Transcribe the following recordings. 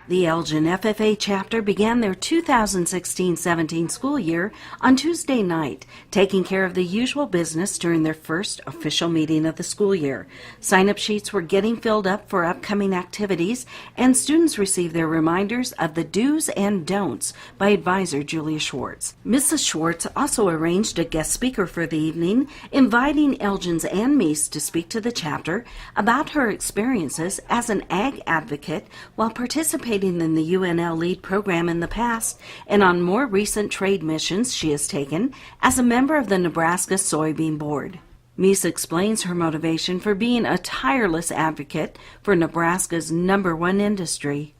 The Elgin FFA chapter began their 2016-17 school year on Tuesday night, taking care of the usual business during their first official meeting of the school year. Sign-up sheets were getting filled up for upcoming activities, and students received their reminders of the do's and don'ts by Advisor Julia Schwartz. Mrs. Schwartz also arranged a guest speaker for the evening, inviting Elgin's Ann Meis to speak to the chapter about her experiences as an ag advocate while participating in the UNL LEAD program in the past, and on more recent trade missions she has taken as a member of the Nebraska Soybean Board. Meis explains her motivation for being a tireless advocate for Nebraska's #1 industry.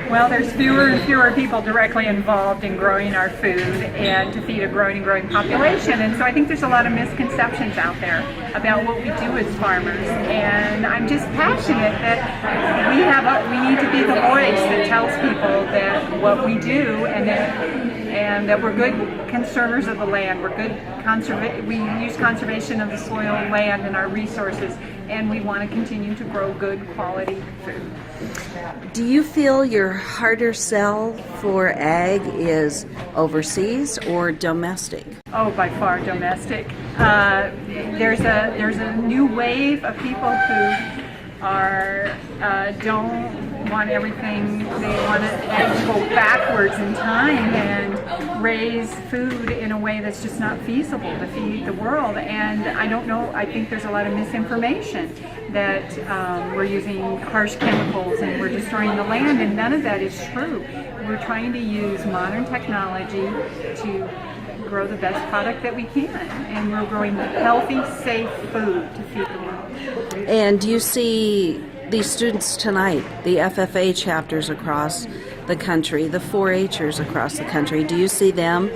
Well, there's fewer and fewer people directly involved in growing our food and to feed a growing and growing population. And so I think there's a lot of misconceptions out there about what we do as farmers. And I'm just passionate that we need to be the voice that tells people that what we do and that we're good conservers of the land. We're good we use conservation of the soil and land and our resources, and we want to continue to grow good quality food. Do you feel your harder sell for ag is overseas or domestic? Oh, by far domestic. There's a new wave of people who don't want everything. They want to go backwards in time and raise food in a way that's just not feasible to feed the world. And I don't know, I think there's a lot of misinformation that we're using harsh chemicals and we're destroying the land, and none of that is true. We're trying to use modern technology to grow the best product that we can, and we're growing healthy, safe food to feed the world. And do you see these students tonight, the FFA chapters across the country, the 4-H'ers across the country, do you see them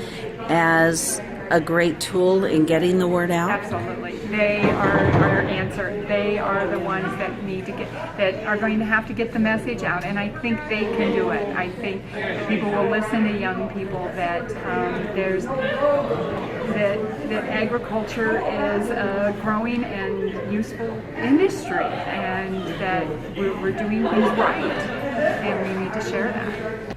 as a great tool in getting the word out? Absolutely. They are our answer. They are the ones that are going to have to get the message out, and I think they can do it. I think people will listen to young people that that agriculture is a growing and useful industry, and that we're doing things right, and we need to share that.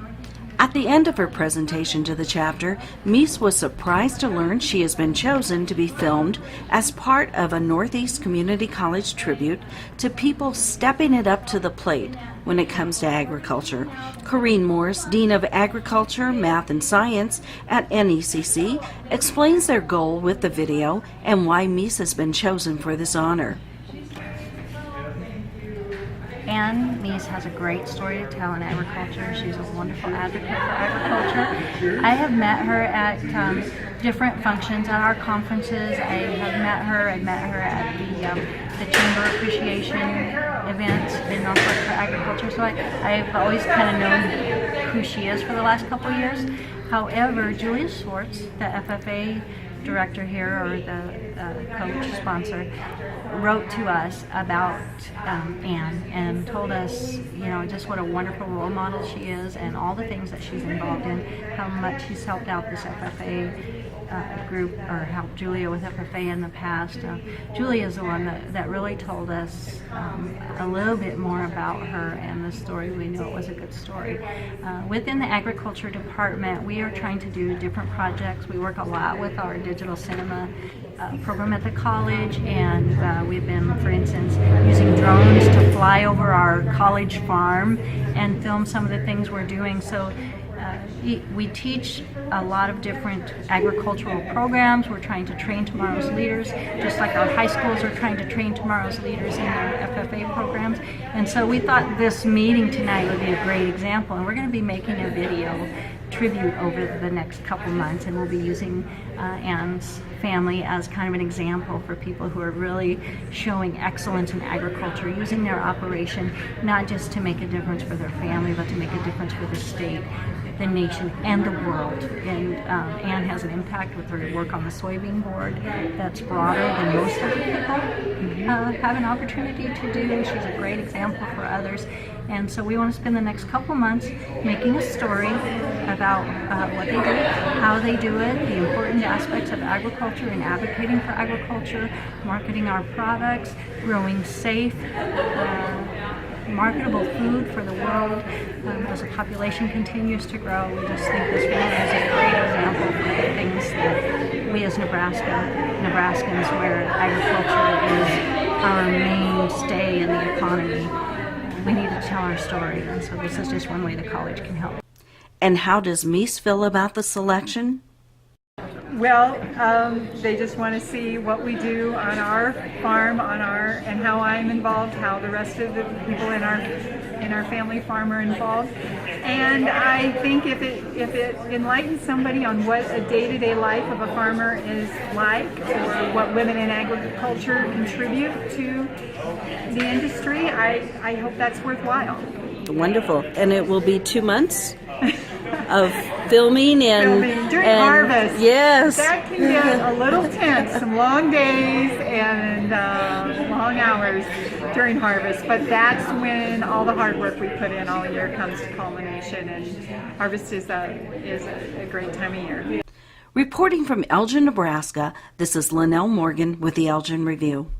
At the end of her presentation to the chapter, Meis was surprised to learn she has been chosen to be filmed as part of a Northeast Community College tribute to people stepping it up to the plate when it comes to agriculture. Corinne Morris, Dean of Agriculture, Math, and Science at NECC, explains their goal with the video and why Meis has been chosen for this honor. Ann Meis has a great story to tell in agriculture. She's a wonderful advocate for agriculture. I have met her at different functions at our conferences. I met her at the Chamber Appreciation event in Norfolk for agriculture. So I've always kind of known who she is for the last couple of years. However, Julia Schwartz, the FFA director here, or the coach sponsor, wrote to us about Ann and told us, just what a wonderful role model she is and all the things that she's involved in, how much she's helped out this FFA group, or helped Julia with FFA in the past. Julia is the one that really told us a little bit more about her and the story. We knew it was a good story. Within the agriculture department, we are trying to do different projects. We work a lot with our digital cinema program at the college, and we've been, for instance, using drones to fly over our college farm and film some of the things we're doing. So we teach a lot of different agricultural programs. We're trying to train tomorrow's leaders, just like our high schools are trying to train tomorrow's leaders in their FFA programs. And so we thought this meeting tonight would be a great example, and we're going to be making a video tribute over the next couple months, and we'll be using Ann's family as kind of an example for people who are really showing excellence in agriculture, using their operation not just to make a difference for their family, but to make a difference for the state, the nation, and the world. And Ann has an impact with her work on the soybean board that's broader than most of the people have an opportunity to do. She's a great example for others. And so we want to spend the next couple months making a story about what they do, how they do it, the important aspects of agriculture and advocating for agriculture, marketing our products, growing safe, marketable food for the world as the population continues to grow. We just think this family is a great example for the things that we as Nebraskans, where agriculture is our mainstay in the economy, we need to tell our story, and so this is just one way the college can help. And how does Meis feel about the selection? Well, they just want to see what we do on our farm, and how I'm involved, how the rest of the people in our family farm are involved. And I think if it enlightens somebody on what a day-to-day life of a farmer is like, or what women in agriculture contribute to the industry, I hope that's worthwhile. Wonderful. And it will be 2 months of filming during harvest. Yes. That can get a little tense, some long days and long hours during harvest, but that's when all the hard work we put in all year comes to culmination, and harvest is a great time of year. Reporting from Elgin, Nebraska, this is Linnell Morgan with the Elgin Review.